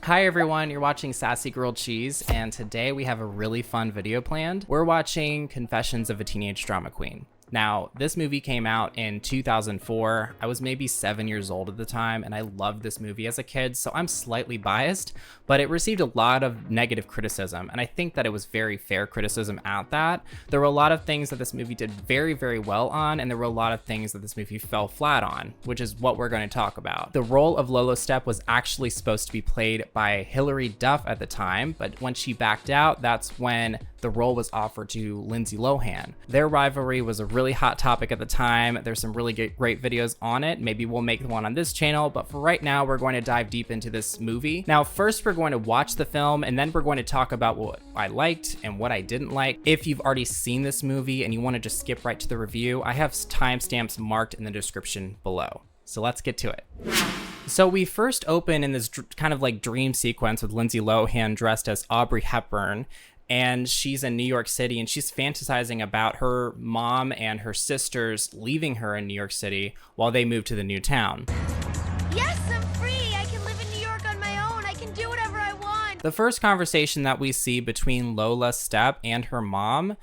Hi everyone, you're watching Sassy Grilled Cheese, and today we have a really fun video planned. We're watching Confessions of a Teenage Drama Queen. Now, this movie came out in 2004. I was maybe 7 years old at the time, and I loved this movie as a kid, so I'm slightly biased, but it received a lot of negative criticism, and I think that it was very fair criticism at that. There were a lot of things that this movie did very, very well on, and there were a lot of things that this movie fell flat on, which is what we're going to talk about. The role of Lola Stepp was actually supposed to be played by Hilary Duff at the time, but when she backed out, that's when the role was offered to Lindsay Lohan. Their rivalry was a really hot topic at the time. There's some really great videos on it. Maybe we'll make one on this channel, but for right now, we're going to dive deep into this movie. Now, first, we're going to watch the film, and then we're going to talk about what I liked and what I didn't like. If you've already seen this movie and you want to just skip right to the review, I have timestamps marked in the description below. So let's get to it. So we first open in this kind of like dream sequence with Lindsay Lohan dressed as Audrey Hepburn, and she's in New York City, and she's fantasizing about her mom and her sisters leaving her in New York City while they move to the new town. Yes, I'm free. I can live in New York on my own. I can do whatever I want. The first conversation that we see between Lola Stepp and her mom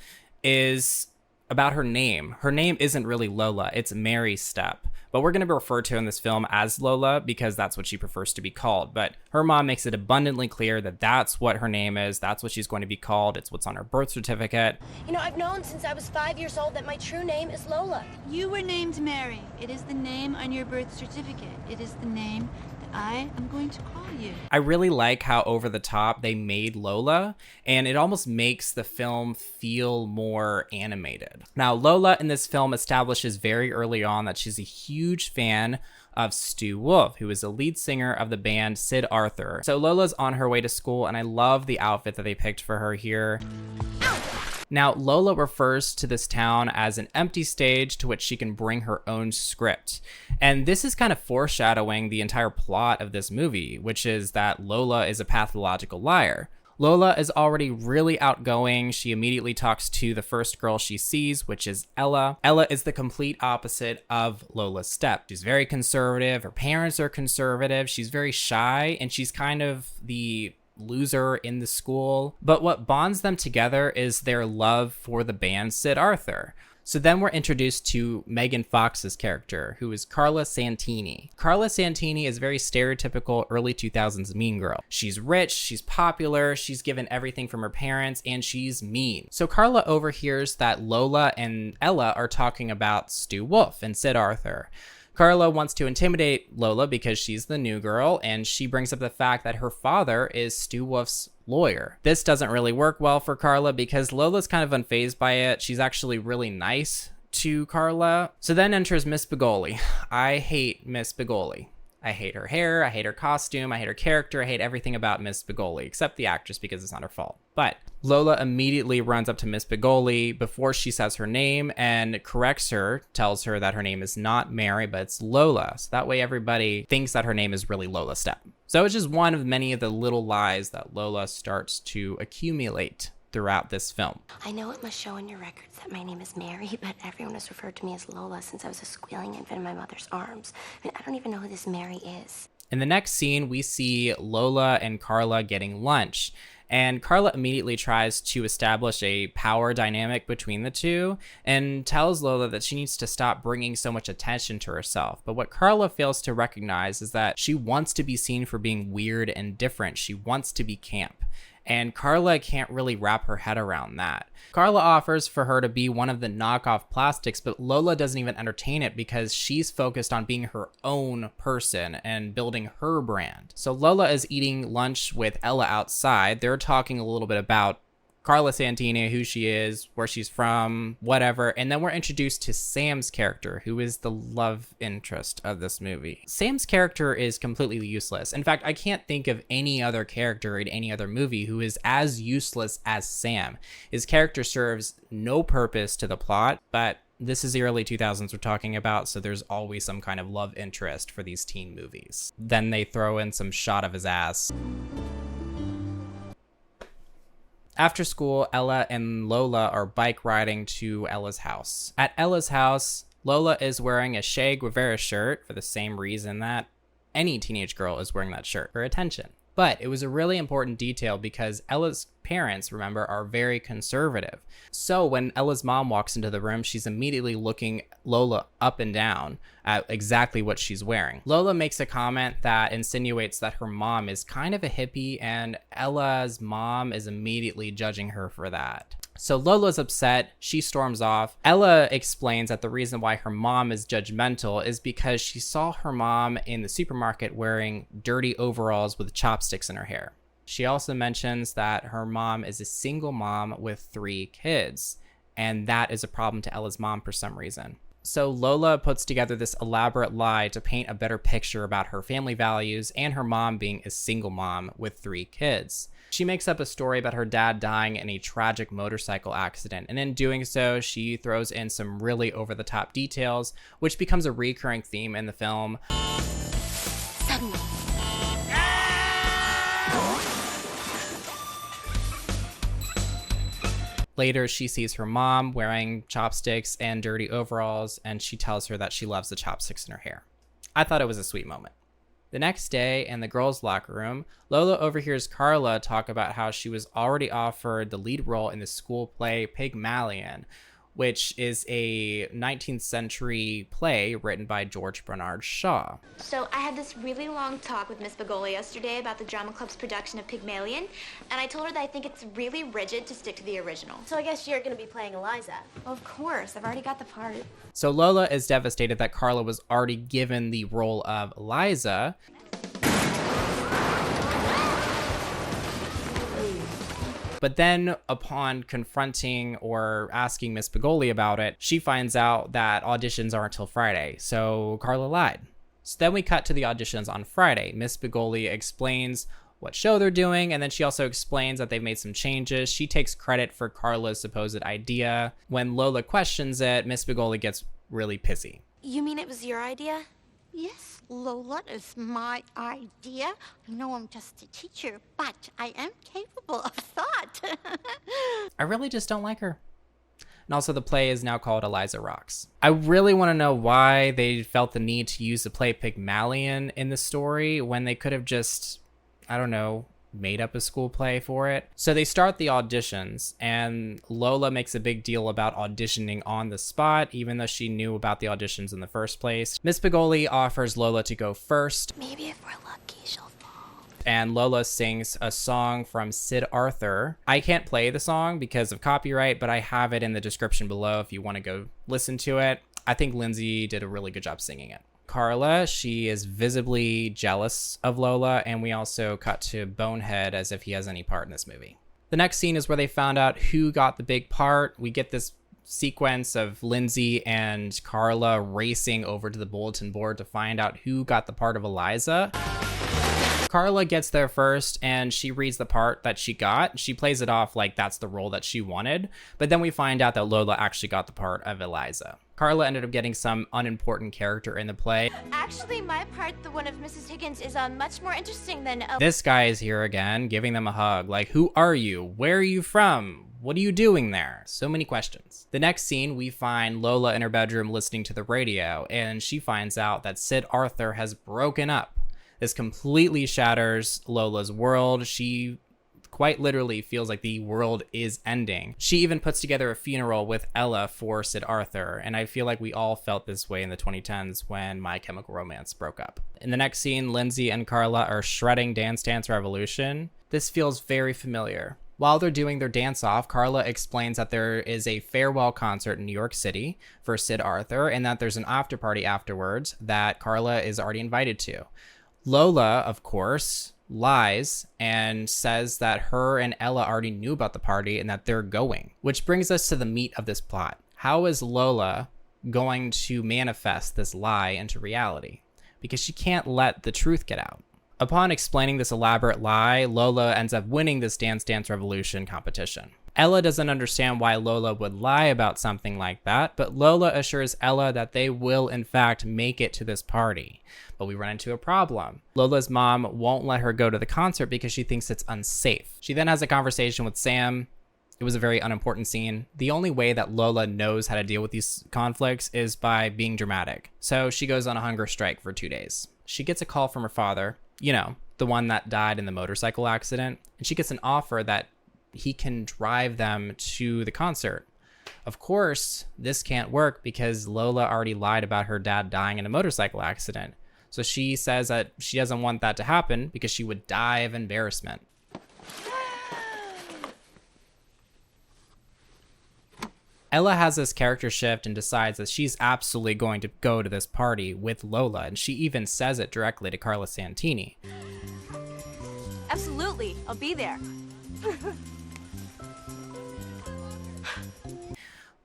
is about her name. Her name isn't really Lola, it's Mary Stepp. But we're going to refer to in this film as Lola because that's what she prefers to be called. But her mom makes it abundantly clear that that's what her name is. That's what she's going to be called. It's what's on her birth certificate. You know, I've known since I was 5 years old that my true name is Lola. You were named Mary. It is the name on your birth certificate. It is the name that I am going to call you. I really like how over the top they made Lola, and it almost makes the film feel more animated. Now, Lola in this film establishes very early on that she's a huge fan of Stu Wolf, who is the lead singer of the band Sid Arthur. So Lola's on her way to school, and I love the outfit that they picked for her here. Now, Lola refers to this town as an empty stage to which she can bring her own script. And this is kind of foreshadowing the entire plot of this movie, which is that Lola is a pathological liar. Lola is already really outgoing. She immediately talks to the first girl she sees, which is Ella. Ella is the complete opposite of Lola Stepp. She's very conservative. Her parents are conservative. She's very shy, and she's kind of the loser in the school. But what bonds them together is their love for the band Sid Arthur. So then we're introduced to Megan Fox's character, who is Carla Santini. Carla Santini is very stereotypical early 2000s mean girl. She's rich, she's popular, she's given everything from her parents, and she's mean. So Carla overhears that Lola and Ella are talking about Stu Wolf and Sid Arthur. Carla wants to intimidate Lola because she's the new girl, and she brings up the fact that her father is Stu Wolf's lawyer. This doesn't really work well for Carla because Lola's kind of unfazed by it. She's actually really nice to Carla. So then enters Miss Bigoli. I hate Miss Bigoli. I hate her hair, I hate her costume, I hate her character, I hate everything about Miss Bigoli, except the actress because it's not her fault. But Lola immediately runs up to Miss Bigoli before she says her name and corrects her, tells her that her name is not Mary, but it's Lola. So that way everybody thinks that her name is really Lola Stepp. So it's just one of many of the little lies that Lola starts to accumulate throughout this film. I know it must show in your records that my name is Mary, but everyone has referred to me as Lola since I was a squealing infant in my mother's arms. I mean, I don't even know who this Mary is. In the next scene, we see Lola and Carla getting lunch. And Carla immediately tries to establish a power dynamic between the two and tells Lola that she needs to stop bringing so much attention to herself. But what Carla fails to recognize is that she wants to be seen for being weird and different. She wants to be camp. And Carla can't really wrap her head around that. Carla offers for her to be one of the knockoff plastics, but Lola doesn't even entertain it because she's focused on being her own person and building her brand. So Lola is eating lunch with Ella outside. They're talking a little bit about Carla Santini, who she is, where she's from, whatever. And then we're introduced to Sam's character, who is the love interest of this movie. Sam's character is completely useless. In fact, I can't think of any other character in any other movie who is as useless as Sam. His character serves no purpose to the plot, but this is the early 2000s we're talking about, so there's always some kind of love interest for these teen movies. Then they throw in some shot of his ass. After school, Ella and Lola are bike riding to Ella's house. At Ella's house, Lola is wearing a Che Guevara shirt for the same reason that any teenage girl is wearing that shirt, for attention. But it was a really important detail because Ella's parents, remember, are very conservative. So when Ella's mom walks into the room, she's immediately looking Lola up and down at exactly what she's wearing. Lola makes a comment that insinuates that her mom is kind of a hippie, and Ella's mom is immediately judging her for that. So Lola's upset, she storms off. Ella explains that the reason why her mom is judgmental is because she saw her mom in the supermarket wearing dirty overalls with chopsticks in her hair. She also mentions that her mom is a single mom with 3 kids, and that is a problem to Ella's mom for some reason. So Lola puts together this elaborate lie to paint a better picture about her family values and her mom being a single mom with 3 kids. She makes up a story about her dad dying in a tragic motorcycle accident, and in doing so, she throws in some really over-the-top details, which becomes a recurring theme in the film. Suddenly. Later, she sees her mom wearing chopsticks and dirty overalls, and she tells her that she loves the chopsticks in her hair. I thought it was a sweet moment. The next day, in the girls' locker room, Lola overhears Carla talk about how she was already offered the lead role in the school play Pygmalion, which is a 19th century play written by George Bernard Shaw. So I had this really long talk with Miss Bagoli yesterday about the drama club's production of Pygmalion, and I told her that I think it's really rigid to stick to the original. So I guess you're gonna be playing Eliza. Well, of course, I've already got the part. So Lola is devastated that Carla was already given the role of Eliza. But then upon confronting or asking Miss Bagoli about it, she finds out that auditions aren't until Friday. So Carla lied. So then we cut to the auditions on Friday. Miss Bagoli explains what show they're doing, and then she also explains that they've made some changes. She takes credit for Carla's supposed idea. When Lola questions it, Miss Bagoli gets really pissy. You mean it was your idea? Yes, Lola is my idea. I know I'm just a teacher, but I am capable of thought. I really just don't like her. And also the play is now called Eliza Rocks. I really want to know why they felt the need to use the play Pygmalion in the story when they could have just, I don't know, made up a school play for it. So they start the auditions, and Lola makes a big deal about auditioning on the spot, even though she knew about the auditions in the first place. Miss Bagoli offers Lola to go first. Maybe if we're lucky, she'll fall. And Lola sings a song from Sid Arthur. I can't play the song because of copyright, but I have it in the description below if you want to go listen to it. I think Lindsay did a really good job singing it. Carla, she is visibly jealous of Lola, and we also cut to Bonehead as if he has any part in this movie. The next scene is where they found out who got the big part. We get this sequence of Lindsay and Carla racing over to the bulletin board to find out who got the part of Eliza. Carla gets there first, and she reads the part that she got. She plays it off like that's the role that she wanted, but then we find out that Lola actually got the part of Eliza. Carla ended up getting some unimportant character in the play. Actually, my part, the one of Mrs. Higgins, is much more interesting than... This guy is here again, giving them a hug. Like, who are you? Where are you from? What are you doing there? So many questions. The next scene, we find Lola in her bedroom listening to the radio, and she finds out that Sid Arthur has broken up. This completely shatters Lola's world. She quite literally feels like the world is ending. She even puts together a funeral with Ella for Sid Arthur, and I feel like we all felt this way in the 2010s when My Chemical Romance broke up. In the next scene, Lindsay and Carla are shredding Dance Dance Revolution. This feels very familiar. While they're doing their dance-off, Carla explains that there is a farewell concert in New York City for Sid Arthur, and that there's an after-party afterwards that Carla is already invited to. Lola, of course, lies and says that her and Ella already knew about the party and that they're going. Which brings us to the meat of this plot. How is Lola going to manifest this lie into reality? Because she can't let the truth get out. Upon explaining this elaborate lie, Lola ends up winning this Dance Dance Revolution competition. Ella doesn't understand why Lola would lie about something like that, but Lola assures Ella that they will in fact make it to this party. But we run into a problem. Lola's mom won't let her go to the concert because she thinks it's unsafe. She then has a conversation with Sam. It was a very unimportant scene. The only way that Lola knows how to deal with these conflicts is by being dramatic. So she goes on a hunger strike for 2 days. She gets a call from her father. You know, the one that died in the motorcycle accident, and she gets an offer that he can drive them to the concert. Of course, this can't work because Lola already lied about her dad dying in a motorcycle accident. So she says that she doesn't want that to happen because she would die of embarrassment. Ella has this character shift and decides that she's absolutely going to go to this party with Lola, and she even says it directly to Carla Santini. Absolutely, I'll be there.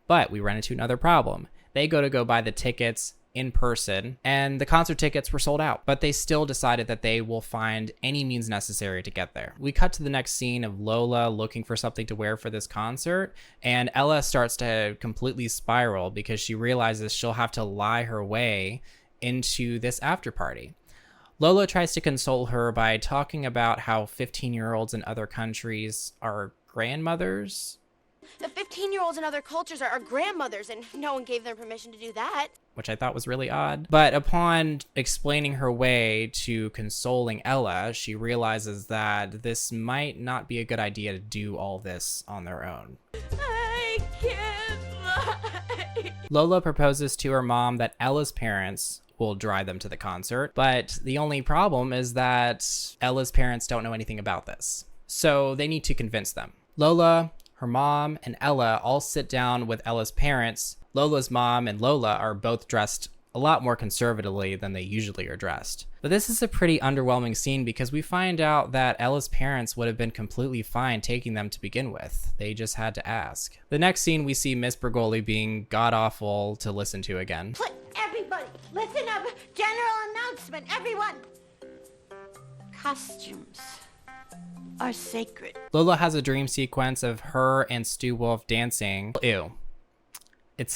But we run into another problem. They go buy the tickets in person, and the concert tickets were sold out, but they still decided that they will find any means necessary to get there. We cut to the next scene of Lola looking for something to wear for this concert, and Ella starts to completely spiral because she realizes she'll have to lie her way into this after party. Lola tries to console her by talking about how 15-year-olds in other countries are grandmothers. The 15-year-olds in other cultures are grandmothers, and no one gave them permission to do that. Which I thought was really odd. But upon explaining her way to consoling Ella, she realizes that this might not be a good idea to do all this on their own. I can't lie. Lola proposes to her mom that Ella's parents will drive them to the concert, but the only problem is that Ella's parents don't know anything about this. So they need to convince them. Lola, her mom, and Ella all sit down with Ella's parents. Lola's mom and Lola are both dressed a lot more conservatively than they usually are dressed. But this is a pretty underwhelming scene because we find out that Ella's parents would have been completely fine taking them to begin with. They just had to ask. The next scene, we see Miss Bergoli being god-awful to listen to again. Everybody, listen up. General announcement, everyone. Costumes are sacred. Lola has a dream sequence of her and Stu Wolf dancing. Ew. It's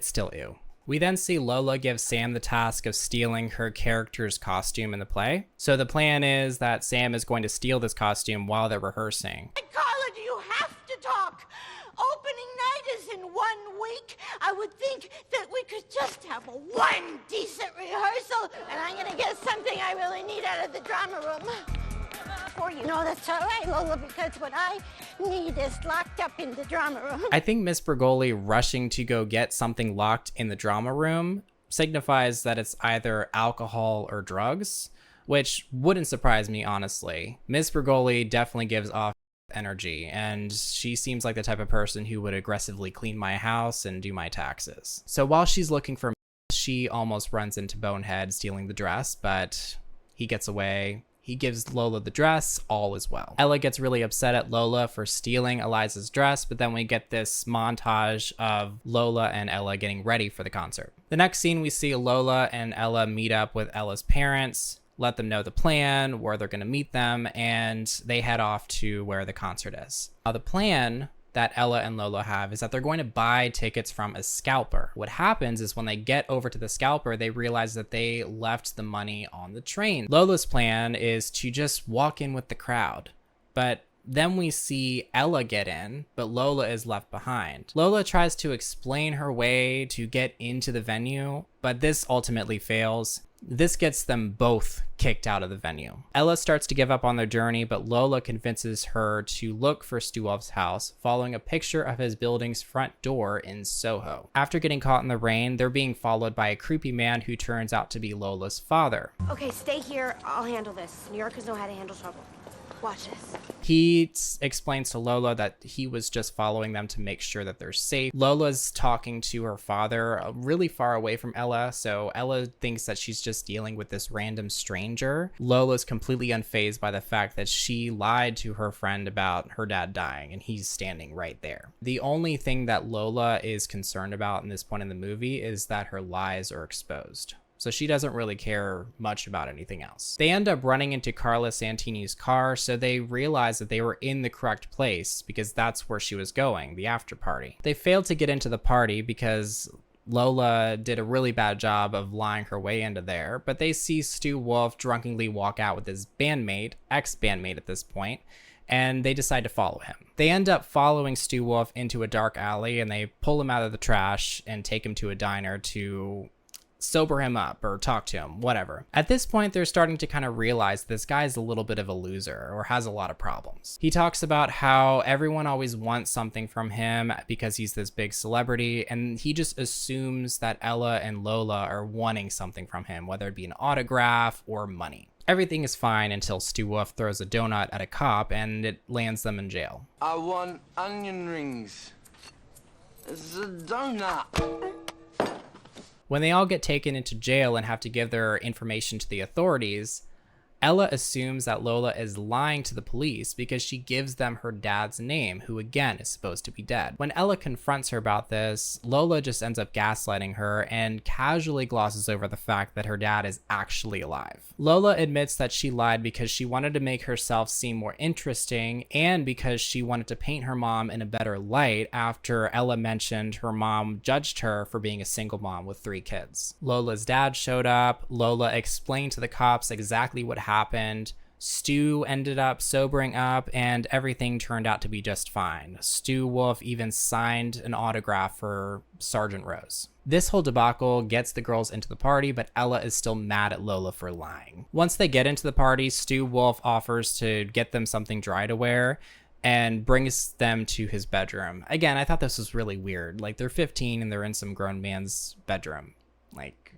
still ew. We then see Lola give Sam the task of stealing her character's costume in the play. So the plan is that Sam is going to steal this costume while they're rehearsing. Carla, do you have to talk? Opening night is in 1 week. I would think that we could just have one decent rehearsal, and I'm gonna get something I really need out of the drama room. For you. No, that's all right, Lola, because what I need is locked up in the drama room. I think Miss Bergoli rushing to go get something locked in the drama room signifies that it's either alcohol or drugs, which wouldn't surprise me, honestly. Miss Bergoli definitely gives off energy, and she seems like the type of person who would aggressively clean my house and do my taxes. So while she's looking for, she almost runs into Bonehead stealing the dress, but he gets away. He gives Lola the dress, all is well. Ella gets really upset at Lola for stealing Eliza's dress, but then we get this montage of Lola and Ella getting ready for the concert. The next scene, we see Lola and Ella meet up with Ella's parents, let them know the plan, where they're gonna meet them, and they head off to where the concert is. Now, the plan that Ella and Lola have is that they're going to buy tickets from a scalper. What happens is when they get over to the scalper, they realize that they left the money on the train. Lola's plan is to just walk in with the crowd, but then we see Ella get in, but Lola is left behind. Lola tries to explain her way to get into the venue, but this ultimately fails. This gets them both kicked out of the venue. Ella starts to give up on their journey, but Lola convinces her to look for Stu Wolf's house, following a picture of his building's front door in Soho. After getting caught in the rain, they're being followed by a creepy man who turns out to be Lola's father. Okay, stay here. I'll handle this. New Yorkers know how to handle trouble. Watch this. He explains to Lola that he was just following them to make sure that they're safe. Lola's talking to her father really far away from Ella, so Ella thinks that she's just dealing with this random stranger. Lola's completely unfazed by the fact that she lied to her friend about her dad dying, and he's standing right there. The only thing that Lola is concerned about in this point in the movie is that her lies are exposed. So she doesn't really care much about anything else. They end up running into Carla Santini's car, so they realize that they were in the correct place because that's where she was going, the after party. They failed to get into the party because Lola did a really bad job of lying her way into there, but they see Stu Wolf drunkenly walk out with his bandmate, ex-bandmate at this point, and they decide to follow him. They end up following Stu Wolf into a dark alley, and they pull him out of the trash and take him to a diner to sober him up or talk to him, whatever. At this point, they're starting to kind of realize this guy's a little bit of a loser or has a lot of problems. He talks about how everyone always wants something from him because he's this big celebrity, and he just assumes that Ella and Lola are wanting something from him, whether it be an autograph or money. Everything is fine until Stu Wolf throws a donut at a cop and it lands them in jail. I want onion rings. It's a donut. When they all get taken into jail and have to give their information to the authorities, Ella assumes that Lola is lying to the police because she gives them her dad's name, who again is supposed to be dead. When Ella confronts her about this, Lola just ends up gaslighting her and casually glosses over the fact that her dad is actually alive. Lola admits that she lied because she wanted to make herself seem more interesting and because she wanted to paint her mom in a better light after Ella mentioned her mom judged her for being a single mom with 3 kids. Lola's dad showed up. Lola explained to the cops exactly what happened. Stu ended up sobering up and everything turned out to be just fine. Stu Wolf even signed an autograph for Sergeant Rose. This whole debacle gets the girls into the party, but Ella is still mad at Lola for lying. Once they get into the party, Stu Wolf offers to get them something dry to wear and brings them to his bedroom. Again, I thought this was really weird. Like, they're 15 and they're in some grown man's bedroom. Like,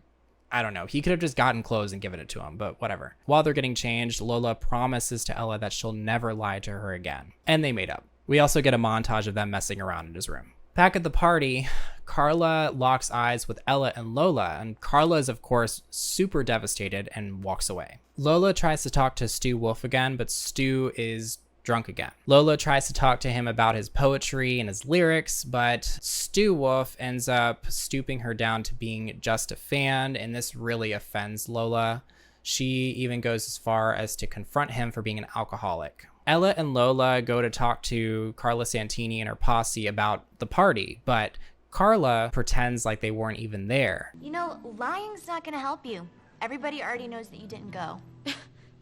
I don't know. He could have just gotten clothes and given it to him, but whatever. While they're getting changed, Lola promises to Ella that she'll never lie to her again. And they made up. We also get a montage of them messing around in his room. Back at the party, Carla locks eyes with Ella and Lola, and Carla is of course super devastated and walks away. Lola tries to talk to Stu Wolf again, but Stu is drunk again. Lola tries to talk to him about his poetry and his lyrics, but Stu Wolf ends up stooping her down to being just a fan, and this really offends Lola. She even goes as far as to confront him for being an alcoholic. Ella and Lola go to talk to Carla Santini and her posse about the party, but Carla pretends like they weren't even there. You know, lying's not gonna help you. Everybody already knows that you didn't go.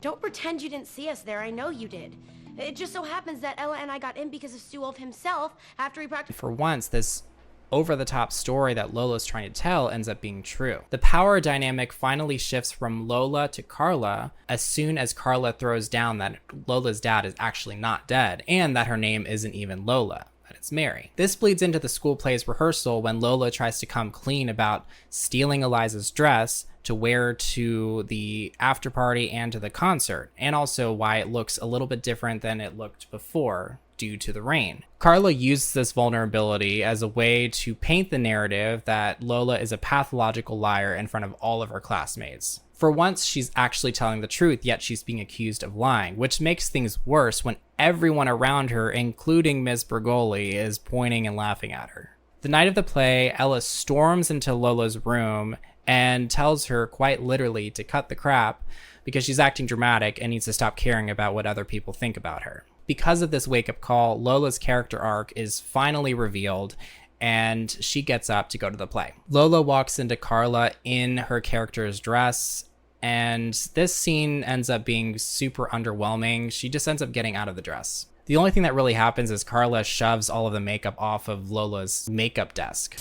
Don't pretend you didn't see us there. I know you did. It just so happens that Ella and I got in because of Stu Wolf himself after he practiced. For once, this over-the-top story that Lola's trying to tell ends up being true. The power dynamic finally shifts from Lola to Carla as soon as Carla throws down that Lola's dad is actually not dead and that her name isn't even Lola, that it's Mary. This bleeds into the school play's rehearsal when Lola tries to come clean about stealing Eliza's dress to wear to the after party and to the concert, and also why it looks a little bit different than it looked before due to the rain. Carla used this vulnerability as a way to paint the narrative that Lola is a pathological liar in front of all of her classmates. For once, she's actually telling the truth, yet she's being accused of lying, which makes things worse when everyone around her, including Miss Bergoli, is pointing and laughing at her. The night of the play, Ella storms into Lola's room and tells her quite literally to cut the crap because she's acting dramatic and needs to stop caring about what other people think about her. Because of this wake-up call, Lola's character arc is finally revealed and she gets up to go to the play. Lola walks into Carla in her character's dress, and this scene ends up being super underwhelming. She just ends up getting out of the dress. The only thing that really happens is Carla shoves all of the makeup off of Lola's makeup desk.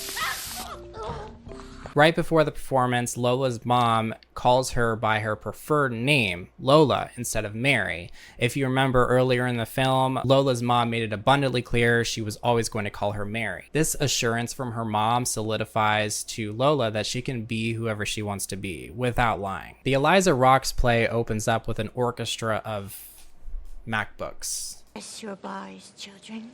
Right before the performance, Lola's mom calls her by her preferred name, Lola, instead of Mary. If you remember earlier in the film, Lola's mom made it abundantly clear she was always going to call her Mary. This assurance from her mom solidifies to Lola that she can be whoever she wants to be, without lying. The Eliza Rocks play opens up with an orchestra of MacBooks. Press your bars, children.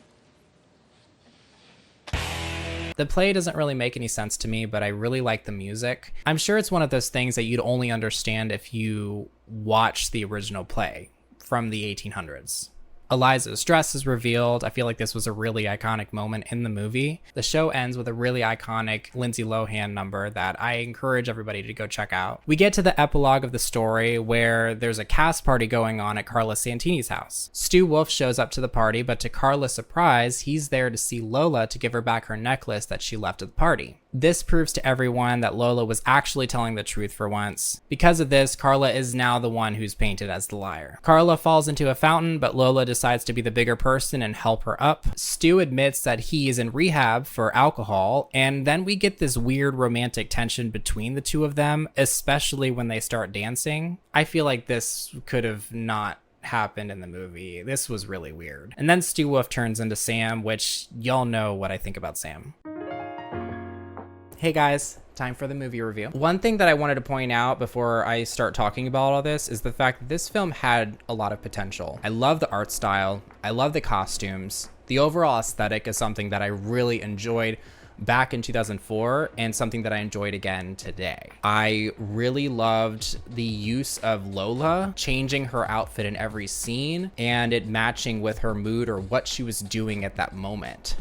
The play doesn't really make any sense to me, but I really like the music. I'm sure it's one of those things that you'd only understand if you watch the original play from the 1800s. Eliza's dress is revealed. I feel like this was a really iconic moment in the movie. The show ends with a really iconic Lindsay Lohan number that I encourage everybody to go check out. We get to the epilogue of the story where there's a cast party going on at Carla Santini's house. Stu Wolf shows up to the party, but to Carla's surprise, he's there to see Lola to give her back her necklace that she left at the party. This proves to everyone that Lola was actually telling the truth for once. Because of this, Carla is now the one who's painted as the liar. Carla falls into a fountain, but Lola decides to be the bigger person and help her up. Stu admits that he is in rehab for alcohol, and then we get this weird romantic tension between the two of them, especially when they start dancing. I feel like this could have not happened in the movie. This was really weird. And then Stu Wolf turns into Sam, which y'all know what I think about Sam. Hey guys, time for the movie review. One thing that I wanted to point out before I start talking about all this is the fact that this film had a lot of potential. I love the art style. I love the costumes. The overall aesthetic is something that I really enjoyed back in 2004 and something that I enjoyed again today. I really loved the use of Lola changing her outfit in every scene and it matching with her mood or what she was doing at that moment.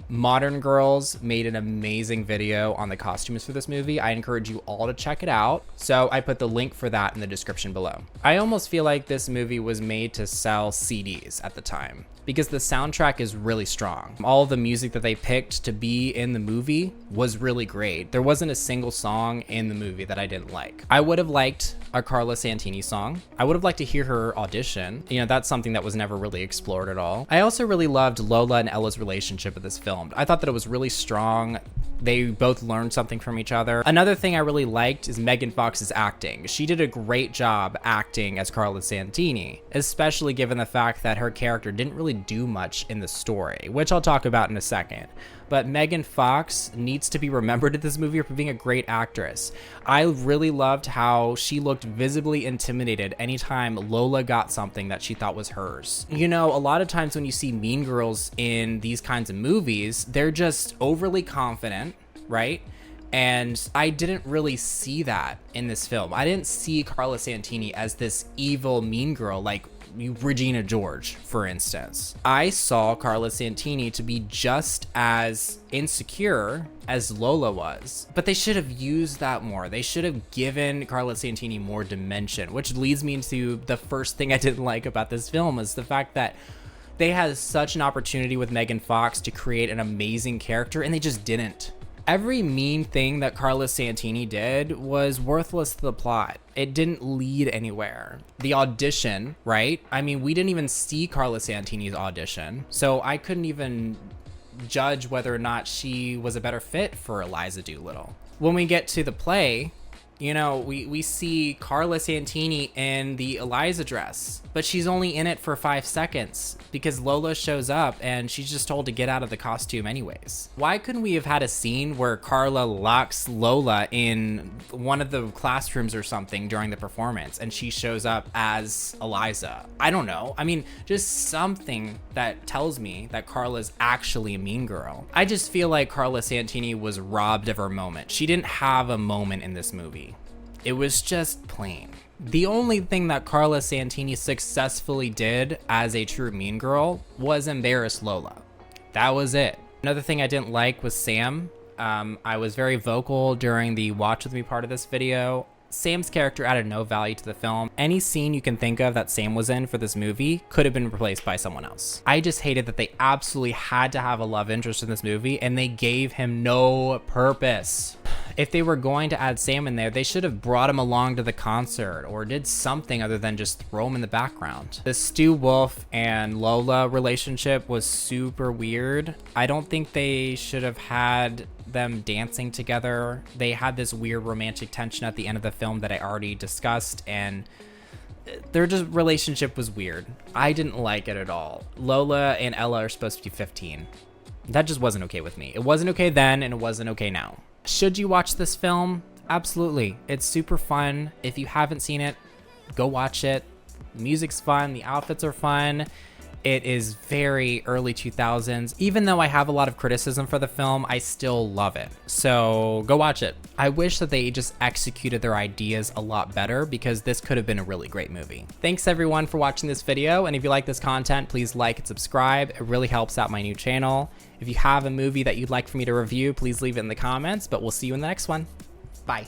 Modern Girls made an amazing video on the costumes for this movie. I encourage you all to check it out. So I put the link for that in the description below. I almost feel like this movie was made to sell CDs at the time because the soundtrack is really strong. All of the music that they picked to be in the movie was really great. There wasn't a single song in the movie that I didn't like. I would have liked a Carla Santini song. I would have liked to hear her audition. You know, that's something that was never really explored at all. I also really loved Lola and Ella's relationship in this film. I thought that it was really strong. They both learned something from each other. Another thing I really liked is Megan Fox's acting. She did a great job acting as Carla Santini, especially given the fact that her character didn't really do much in the story, which I'll talk about in a second. But Megan Fox needs to be remembered in this movie for being a great actress. I really loved how she looked visibly intimidated anytime Lola got something that she thought was hers. You know, a lot of times when you see mean girls in these kinds of movies, they're just overly confident, right? And I didn't really see that in this film. I didn't see Carla Santini as this evil mean girl like Regina George, for instance. I saw Carla Santini to be just as insecure as Lola was, but they should have used that more. They should have given Carla Santini more dimension, which leads me into the first thing I didn't like about this film is the fact that they had such an opportunity with Megan Fox to create an amazing character and they just didn't. Every mean thing that Carla Santini did was worthless to the plot. It didn't lead anywhere. The audition, right? I mean, we didn't even see Carla Santini's audition, so I couldn't even judge whether or not she was a better fit for Eliza Doolittle. When we get to the play, you know, we see Carla Santini in the Eliza dress, but she's only in it for 5 seconds because Lola shows up and she's just told to get out of the costume anyways. Why couldn't we have had a scene where Carla locks Lola in one of the classrooms or something during the performance and she shows up as Eliza? I don't know. I mean, just something that tells me that Carla's actually a mean girl. I just feel like Carla Santini was robbed of her moment. She didn't have a moment in this movie. It was just plain. The only thing that Carla Santini successfully did as a true mean girl was embarrass Lola. That was it. Another thing I didn't like was Sam. I was very vocal during the watch with me part of this video. Sam's character added no value to the film. Any scene you can think of that Sam was in for this movie could have been replaced by someone else. I just hated that they absolutely had to have a love interest in this movie and they gave him no purpose. If they were going to add Sam in there, they should have brought him along to the concert or did something other than just throw him in the background. The Stu Wolf and Lola relationship was super weird. I don't think they should have had them dancing together. They had this weird romantic tension at the end of the film that I already discussed, and their just relationship was weird. I didn't like it at all. Lola and Ella are supposed to be 15. That just wasn't okay with me. It wasn't okay then, and it wasn't okay now. Should you watch this film? Absolutely. It's super fun. If you haven't seen it, go watch it. The music's fun. The outfits are fun. It is very early 2000s. Even though I have a lot of criticism for the film, I still love it. So go watch it. I wish that they just executed their ideas a lot better because this could have been a really great movie. Thanks everyone for watching this video. And if you like this content, please like and subscribe. It really helps out my new channel. If you have a movie that you'd like for me to review, please leave it in the comments, but we'll see you in the next one. Bye.